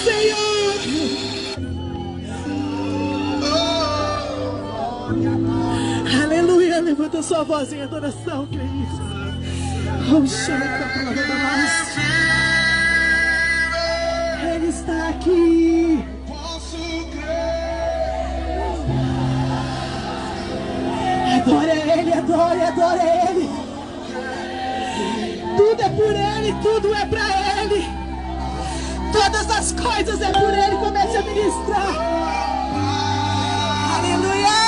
Senhor. Aleluia. Levanta sua voz em adoração, que é isso. Ele está aqui. Adore Ele, adore Ele. Tudo é por Ele, tudo é pra Ele. Todas as coisas é por Ele. Comece a ministrar. Aleluia.